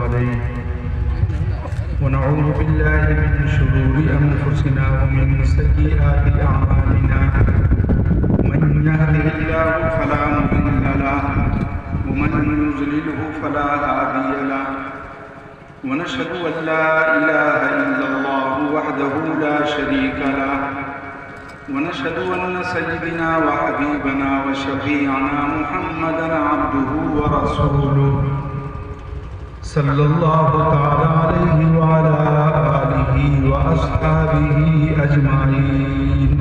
عليه ونعوذ بالله من شرور أنفسنا ومن سيئات أعمالنا من يهده الله فلا مضل له ومن يضلله فلا هادي له ونشهد أن لا إله إلا الله وحده لا شريك له ونشهد أن سيدنا وحبيبنا وشفيعنا محمدا عبده ورسوله صلى الله تعالى عليه وعلى آله وأصحابه أجمعين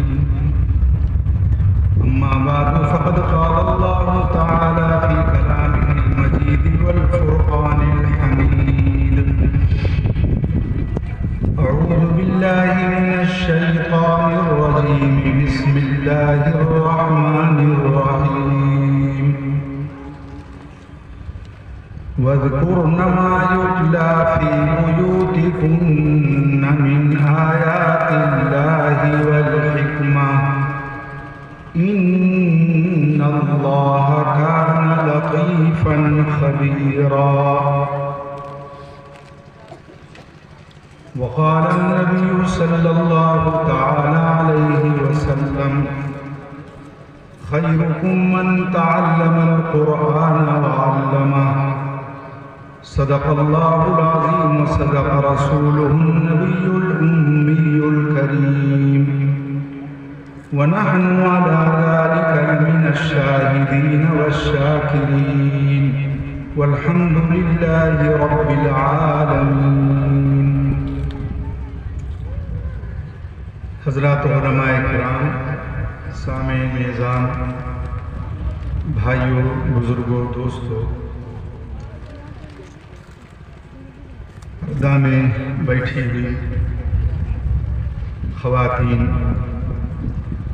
أما بعد فقد قال الله تعالى في كلامه المجيد والفرقان الحميد أعوذ بالله من الشيطان الرجيم بسم الله الرحمن الرحيم واذكرن ما يتلى في بيوتكن من آيات الله والحكمة إن الله كان لطيفا خبيرا وقال النبي صلى الله تعالى عليه وسلم خيركم من تعلم القرآن وعلمه صدق الله العظيم وصدق رسوله النبي الأمي الكريم ونحن على ذلك من الشاهدين والشاكرين والحمد لله رب العالمين. حضرات علماء کرام، سامعین اعظام، بھائیوں، بزرگوں، دوستوں، پردہ میں بیٹھی ہوئی خواتین،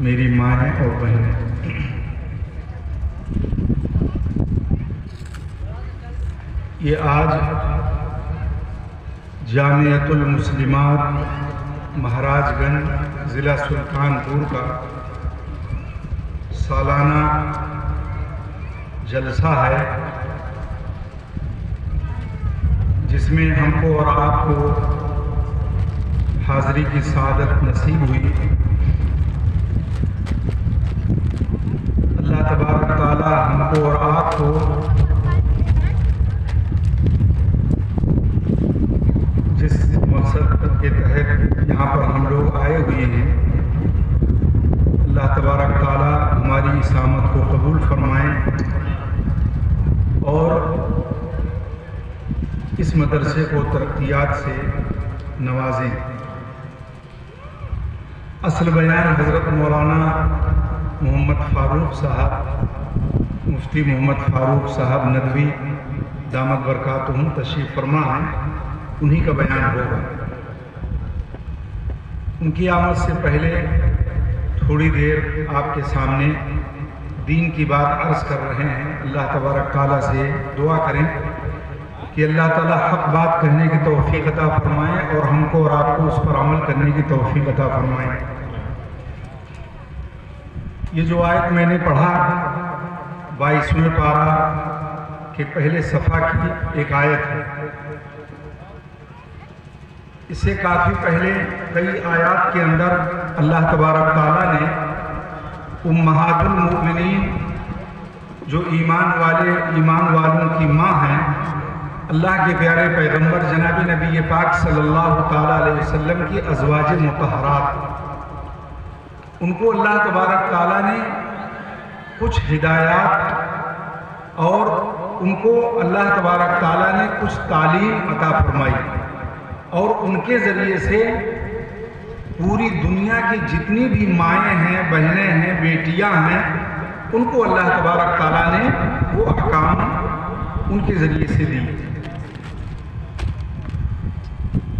میری مائیں اور بہنیں، یہ آج جامعۃ المسلمات مہاراج گنج ضلع سلطان پور کا سالانہ جلسہ ہے، جس میں ہم کو اور آپ کو حاضری کی سعادت نصیب ہوئی. اللہ تبارک تعالی ہم کو اور آپ کو جس مقصد کے تحت یہاں پر ہم لوگ آئے ہوئے ہیں، اللہ تبارک تعالی ہماری اس آمد کو قبول فرمائیں اور اس مدرسے کو ترقیات سے نوازیں. اصل بیان حضرت مولانا محمد فاروق صاحب، مفتی محمد فاروق صاحب ندوی دامت برکاتہم تشریف فرما ہیں، انہی کا بیان ہوگا. ان کی آمد سے پہلے تھوڑی دیر آپ کے سامنے دین کی بات عرض کر رہے ہیں. اللہ تبارک تعالیٰ سے دعا کریں کہ اللہ تعالیٰ حق بات کہنے کی توفیق عطا فرمائیں اور ہم کو اور آپ کو اس پر عمل کرنے کی توفیق عطا فرمائیں. یہ جو آیت میں نے پڑھا 22ویں پارہ کے پہلے صفحہ کی ایک آیت ہے. اس سے کافی پہلے کئی آیات کے اندر اللہ تبارک تعالیٰ نے امہات المؤمنین جو ایمان والوں کی ماں ہیں، اللہ کے پیارے پیغمبر جناب نبی پاک صلی اللہ تعالیٰ علیہ وسلم کی ازواج مطہرات، ان کو اللہ تبارک تعالیٰ نے کچھ ہدایات اور ان کو اللہ تبارک تعالیٰ نے کچھ تعلیم عطا فرمائی اور ان کے ذریعے سے پوری دنیا کی جتنی بھی مائیں ہیں، بہنیں ہیں، بیٹیاں ہیں، ان کو اللہ تبارک تعالیٰ نے وہ احکام ان کے ذریعے سے دی.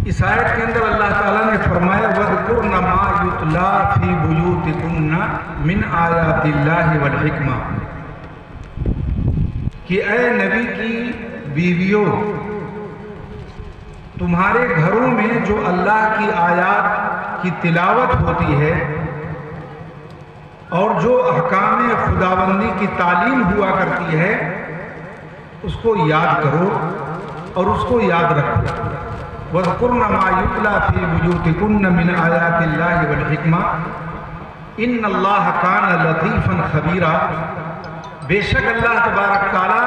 اس آیت کے اندر اللہ تعالیٰ نے فرمایا وَاذْكُرْنَ مَا يُتْلَى فِي بُيُوتِكُنَّ مِنْ آيَاتِ اللَّهِ وَالْحِكْمَةِ، کہ اے نبی کی بیویوں، تمہارے گھروں میں جو اللہ کی آیات کی تلاوت ہوتی ہے اور جو احکام خداوندی کی تعلیم ہوا کرتی ہے، اس کو یاد کرو اور اس کو یاد رکھو۔ وَاذْكُرْنَ مَا يُتْلَى فِي بُيُوتِكُنَّ مِنْ آيَاتِ اللَّهِ وَالْحِكْمَةِ إِنَّ اللَّهَ كَانَ لَطِيفًا خَبِيرًا۔ بے شک اللہ تبارک تعالیٰ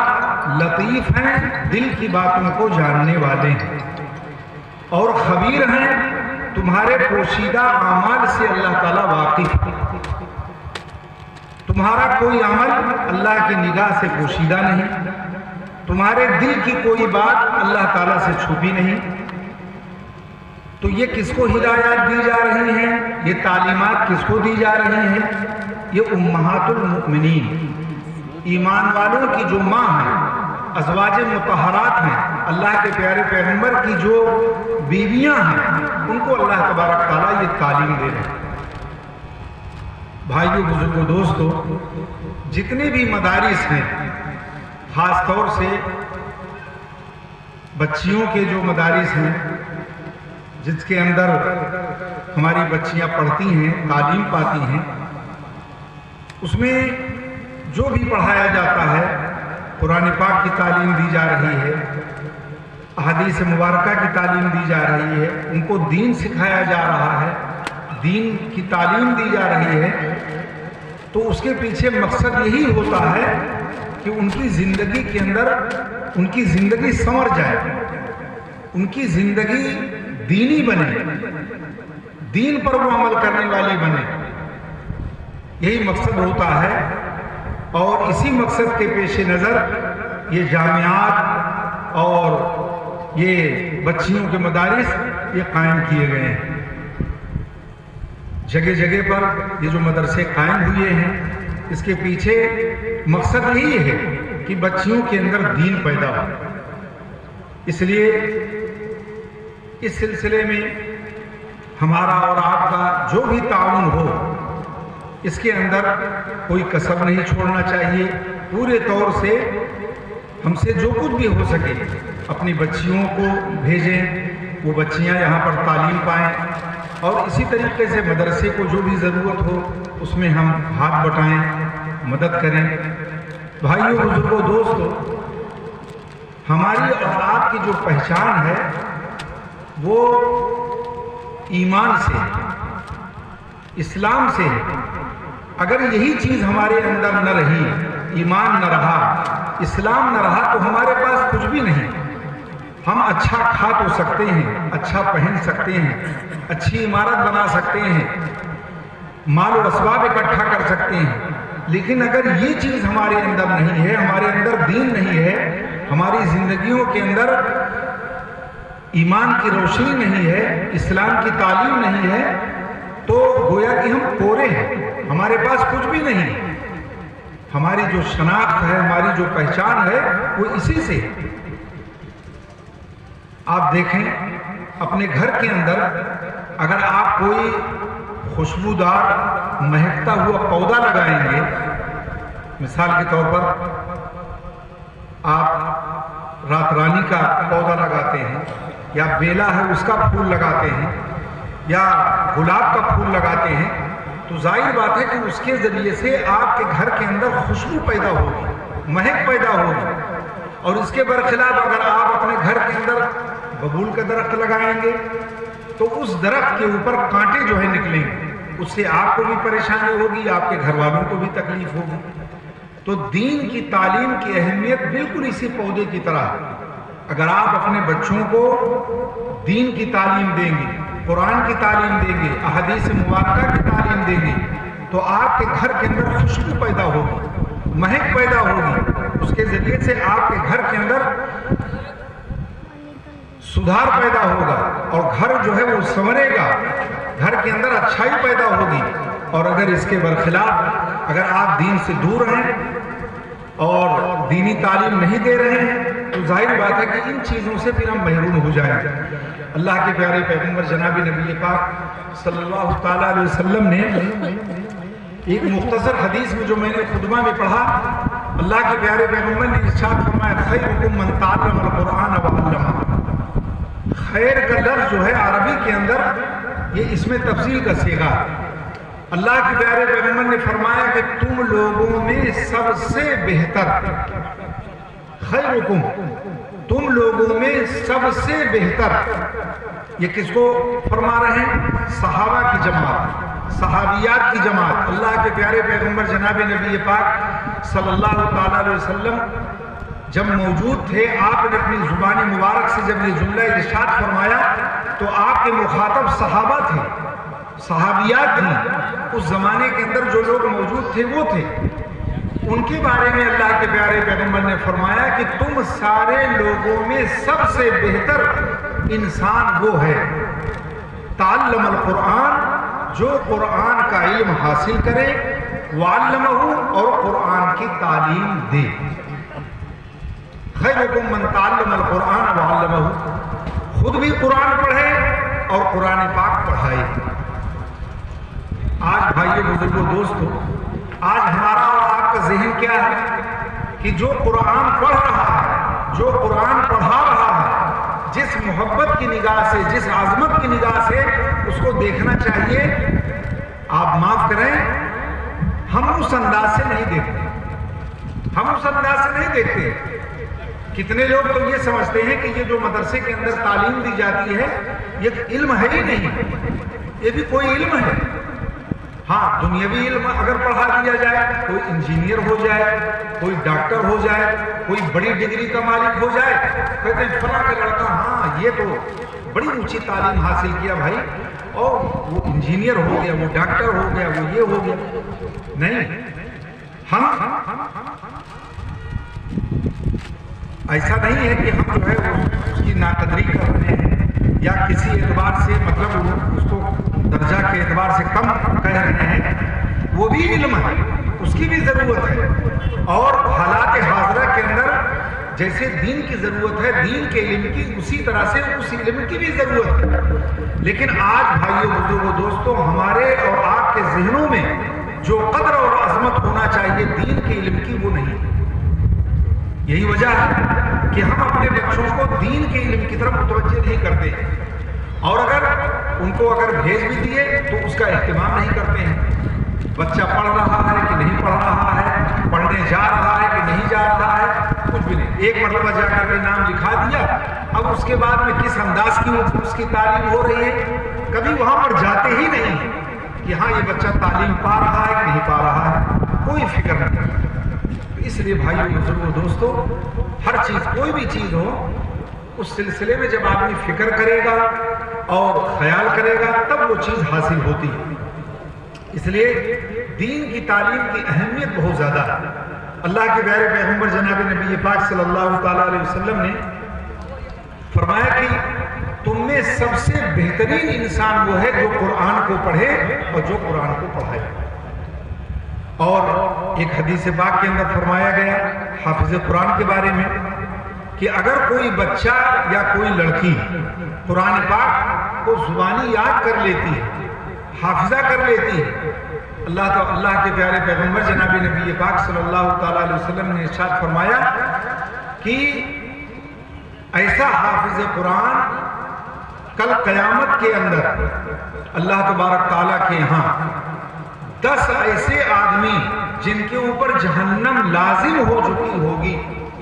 لطیف ہیں، دل کی باتوں کو جاننے والے ہیں، اور خبیر ہیں، تمہارے پوشیدہ اعمال سے اللہ تعالیٰ واقف ہے۔ تمہارا کوئی عمل اللہ کی نگاہ سے پوشیدہ نہیں، تمہارے دل کی کوئی بات اللہ تعالیٰ سے چھپی نہیں۔ تو یہ کس کو ہدایات دی جا رہی ہیں، یہ تعلیمات کس کو دی جا رہی ہیں؟ یہ امہات المؤمنین، ایمان والوں کی جو ماں ہیں، ازواج مطہرات ہیں، اللہ کے پیارے پیغمبر کی جو بیویاں ہیں، ان کو اللہ تبارک تعالیٰ یہ تعلیم دے رہے ہیں۔ بھائیو، بزرگوں، دوستو، جتنے بھی مدارس ہیں، خاص طور سے بچیوں کے جو مدارس ہیں، جس کے اندر ہماری بچیاں پڑھتی ہیں، تعلیم پاتی ہیں، اس میں جو بھی پڑھایا جاتا ہے، قرآن پاک کی تعلیم دی جا رہی ہے، احادیث مبارکہ کی تعلیم دی جا رہی ہے، ان کو دین سکھایا جا رہا ہے، دین کی تعلیم دی جا رہی ہے، تو اس کے پیچھے مقصد یہی ہوتا ہے کہ ان کی زندگی کے اندر ان کی زندگی سنور جائے، ان کی زندگی دینی بنے، دین پر وہ عمل کرنے والی بنے، یہی مقصد ہوتا ہے۔ اور اسی مقصد کے پیش نظر یہ جامعات اور یہ بچیوں کے مدارس یہ قائم کیے گئے ہیں۔ جگہ جگہ پر یہ جو مدرسے قائم ہوئے ہیں، اس کے پیچھے مقصد یہی ہے کہ بچیوں کے اندر دین پیدا ہو۔ اس لیے اس سلسلے میں ہمارا اور آپ کا جو بھی تعاون ہو، اس کے اندر کوئی کسر نہیں چھوڑنا چاہیے۔ پورے طور سے ہم سے جو کچھ بھی ہو سکے اپنی بچیوں کو بھیجیں، وہ بچیاں یہاں پر تعلیم پائیں، اور اسی طریقے سے مدرسے کو جو بھی ضرورت ہو اس میں ہم ہاتھ بٹائیں، مدد کریں۔ بھائیوں، بزرگوں، دوستو، ہماری اولاد کی جو پہچان ہے وہ ایمان سے، اسلام سے ہے۔ اگر یہی چیز ہمارے اندر نہ رہی، ایمان نہ رہا، اسلام نہ رہا، تو ہمارے پاس کچھ بھی نہیں۔ ہم اچھا کھا تو سکتے ہیں، اچھا پہن سکتے ہیں، اچھی عمارت بنا سکتے ہیں، مال و اسباب اکٹھا کر سکتے ہیں، لیکن اگر یہ چیز ہمارے اندر نہیں ہے، ہمارے اندر دین نہیں ہے، ہماری زندگیوں کے اندر ایمان کی روشنی نہیں ہے، اسلام کی تعلیم نہیں ہے، تو گویا کہ ہم کورے ہیں، ہمارے پاس کچھ بھی نہیں۔ ہماری جو شناخت ہے، ہماری جو پہچان ہے، وہ اسی سے۔ آپ دیکھیں اپنے گھر کے اندر اگر آپ کوئی خوشبودار مہکتا ہوا پودا لگائیں گے، مثال کے طور پر آپ رات رانی کا پودا لگاتے ہیں، یا بیلا ہے اس کا پھول لگاتے ہیں، یا گلاب کا پھول لگاتے ہیں، تو ظاہر بات ہے کہ اس کے ذریعے سے آپ کے گھر کے اندر خوشبو پیدا ہوگی، مہک پیدا ہوگی۔ اور اس کے برخلاف اگر آپ اپنے گھر کے اندر ببول کا درخت لگائیں گے تو اس درخت کے اوپر کانٹے جو ہے نکلیں گے، اس سے آپ کو بھی پریشانی ہوگی، آپ کے گھر والوں کو بھی تکلیف ہوگی۔ تو دین کی تعلیم کی اہمیت بالکل اسی پودے کی طرح ہے۔ اگر آپ اپنے بچوں کو دین کی تعلیم دیں گے، قرآن کی تعلیم دیں گے، احادیث مبارکہ کی تعلیم دیں گے، تو آپ کے گھر کے اندر خوشبو پیدا ہوگی، مہک پیدا ہوگی، اس کے ذریعے سے آپ کے گھر کے اندر سدھار پیدا ہوگا، اور گھر جو ہے وہ سنورے گا، گھر کے اندر اچھائی پیدا ہوگی۔ اور اگر اس کے برخلاف اگر آپ دین سے دور ہیں اور دینی تعلیم نہیں دے رہے ہیں، تو ظاہر بات ہے کہ ان چیزوں سے پھر ہم محروم ہو جائیں گے۔ اللہ کے پیارے پیغمبر جناب نبی پاک صلی اللہ تعالیٰ علیہ وسلم نے ایک مختصر حدیث میں جو میں نے خطبہ میں پڑھا، اللہ کے پیارے پیغمبر نے ارشاد فرمایا، خیرکم من تعلم القرآن وعلمہ۔ خیر کا لفظ جو ہے عربی کے اندر یہ اس میں تفصیل کا صیغہ ہے۔ اللہ کے پیارے پیغمبر نے فرمایا کہ تم لوگوں میں سب سے بہتر، خیرکم، تم لوگوں میں سب سے بہتر، یہ کس کو فرما رہے ہیں؟ صحابہ کی جماعت، صحابیات کی جماعت۔ اللہ کے پیارے پیغمبر جناب نبی پاک صلی اللہ تعالیٰ علیہ وسلم جب موجود تھے، آپ نے اپنی زبان مبارک سے جب یہ جملہ ارشاد فرمایا تو آپ کے مخاطب صحابہ تھے، صحابیات تھیں۔ اس زمانے کے اندر جو لوگ موجود تھے وہ تھے، ان کے بارے میں اللہ کے پیارے پیغمبر نے فرمایا کہ تم سارے لوگوں میں سب سے بہتر انسان وہ ہے تعلم القرآن، جو قرآن کا علم حاصل کرے، وعلمہ، اور قرآن کی تعلیم دے۔ خیرکم من تعلم القرآن وعلمہ، خود بھی قرآن پڑھے اور قرآن پاک پڑھائے۔ آج بھائیو بزرگوں دوستو، آج ہمارا اور آپ کا ذہن کیا ہے کہ جو قرآن پڑھ رہا ہے، جو قرآن پڑھا رہا ہے، جس محبت کی نگاہ سے، جس عظمت کی نگاہ سے اس کو دیکھنا چاہیے، آپ معاف کریں، ہم اس انداز سے نہیں دیکھتے، ہم اس انداز سے نہیں دیکھتے۔ کتنے لوگ تو یہ سمجھتے ہیں کہ یہ جو مدرسے کے اندر تعلیم دی جاتی ہے یہ علم ہے ہی نہیں، یہ بھی کوئی علم ہے۔ ہاں، دنیاوی علم اگر پڑھا دیا جائے، کوئی انجینئر ہو جائے، کوئی ڈاکٹر ہو جائے، کوئی بڑی ڈگری کا مالک ہو جائے، کہتے ہیں فلاں کا لڑکا ہاں یہ تو بڑی اونچی تعلیم حاصل کیا بھائی، اور وہ انجینئر ہو گیا، وہ ڈاکٹر ہو گیا، وہ یہ ہو گیا۔ نہیں، ہم ایسا نہیں ہے کہ ہم جو ہے اس کی ناقدری کر رہے ہیں یا کسی اعتبار سے مطلب اس کو درجہ کے اعتبار سے کم کہہ رہے ہیں، وہ بھی علم ہے، اس کی بھی ضرورت ہے۔ اور حالات حاضرہ کے اندر جیسے دین کی ضرورت ہے، دین کے علم کی، اسی طرح سے اس علم کی بھی ضرورت ہے۔ لیکن آج بھائیو بزرگوں دوستوں، ہمارے اور آپ کے ذہنوں میں جو قدر اور عظمت ہونا چاہیے دین کے علم کی، وہ نہیں۔ یہی وجہ ہے کہ ہم اپنے بچوں کو دین کے علم کی طرف متوجہ نہیں کرتے ہیں، اور اگر ان کو بھیج بھی دیے تو اس کا اہتمام نہیں کرتے ہیں۔ بچہ پڑھ رہا ہے کہ نہیں پڑھ رہا ہے، پڑھنے جا رہا ہے کہ نہیں جا رہا ہے، کچھ بھی نہیں۔ ایک مرتبہ جا کر کے نام لکھا دیا، اب اس کے بعد میں کس انداز کی اس کی تعلیم ہو رہی ہے، کبھی وہاں پر جاتے ہی نہیں کہ ہاں یہ بچہ تعلیم پا رہا ہے کہ نہیں پا رہا ہے، کوئی فکر نہیں۔ اس لیے بھائیو بزرگوں دوستو، ہر چیز، کوئی بھی چیز ہو، اس سلسلے میں جب آدمی فکر کرے گا اور خیال کرے گا تب وہ چیز حاصل ہوتی ہے۔ اس لیے دین کی تعلیم کی اہمیت بہت زیادہ ہے۔ اللہ کے پیارے پیغمبر جناب نبی پاک صلی اللہ تعالیٰ علیہ وسلم نے فرمایا کہ تم میں سب سے بہترین انسان وہ ہے جو قرآن کو پڑھے اور جو قرآن کو پڑھائے۔ اور ایک حدیث پاک کے اندر فرمایا گیا حافظ قرآن کے بارے میں کہ اگر کوئی بچہ یا کوئی لڑکی قرآن پاک کو زبانی یاد کر لیتی ہے، حافظہ کر لیتی ہے، اللہ کے پیارے پیغمبر جناب نبی پاک صلی اللہ تعالیٰ علیہ وسلم نے ارشاد فرمایا کہ ایسا حافظ قرآن کل قیامت کے اندر اللہ تبارک تعالیٰ کے یہاں 10 ایسے آدمی جن کے اوپر جہنم لازم ہو چکی ہوگی،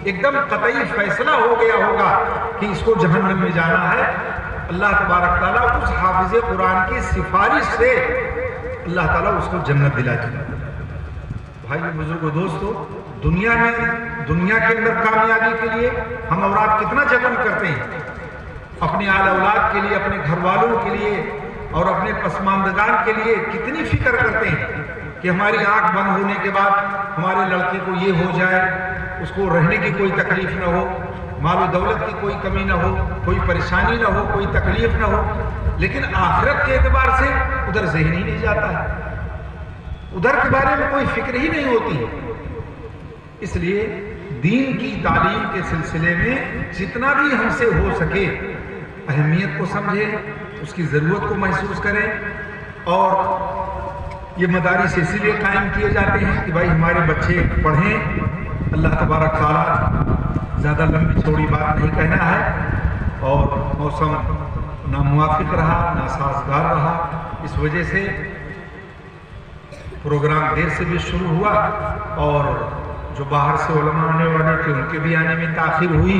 ایک دم قطعی فیصلہ ہو گیا ہوگا کہ اس کو جہنم میں جانا ہے، اللہ تبارک تعالیٰ اس حافظ قرآن کی سفارش سے اللہ تعالیٰ اس کو جنت دلا دے۔ بھائی بزرگوں دوستو، دنیا کے اندر کامیابی کے لیے ہم اور آپ کتنا جتن کرتے ہیں، اپنے آل اولاد کے لیے، اپنے گھر والوں کے لیے اور اپنے پسماندگان کے لیے کتنی فکر کرتے ہیں کہ ہماری آنکھ بند ہونے کے بعد ہمارے لڑکے کو یہ ہو جائے، اس کو رہنے کی کوئی تکلیف نہ ہو، مال و دولت کی کوئی کمی نہ ہو، کوئی پریشانی نہ ہو، کوئی تکلیف نہ ہو۔ لیکن آخرت کے اعتبار سے ادھر ذہن ہی نہیں جاتا ہے، ادھر کے بارے میں کوئی فکر ہی نہیں ہوتی۔ اس لیے دین کی تعلیم کے سلسلے میں جتنا بھی ہم سے ہو سکے اہمیت کو سمجھیں، اس کی ضرورت کو محسوس کریں۔ اور یہ مدارس اسی لیے قائم کیے جاتے ہیں کہ بھائی ہمارے بچے پڑھیں۔ اللہ تبارک تعالیٰ زیادہ لمبی چوڑی بات نہیں کہنا ہے، اور موسم ناموافق رہا، ناسازگار رہا، اس وجہ سے پروگرام دیر سے بھی شروع ہوا، اور جو باہر سے علماء آنے والے تھے ان کے بھی آنے میں تاخیر ہوئی۔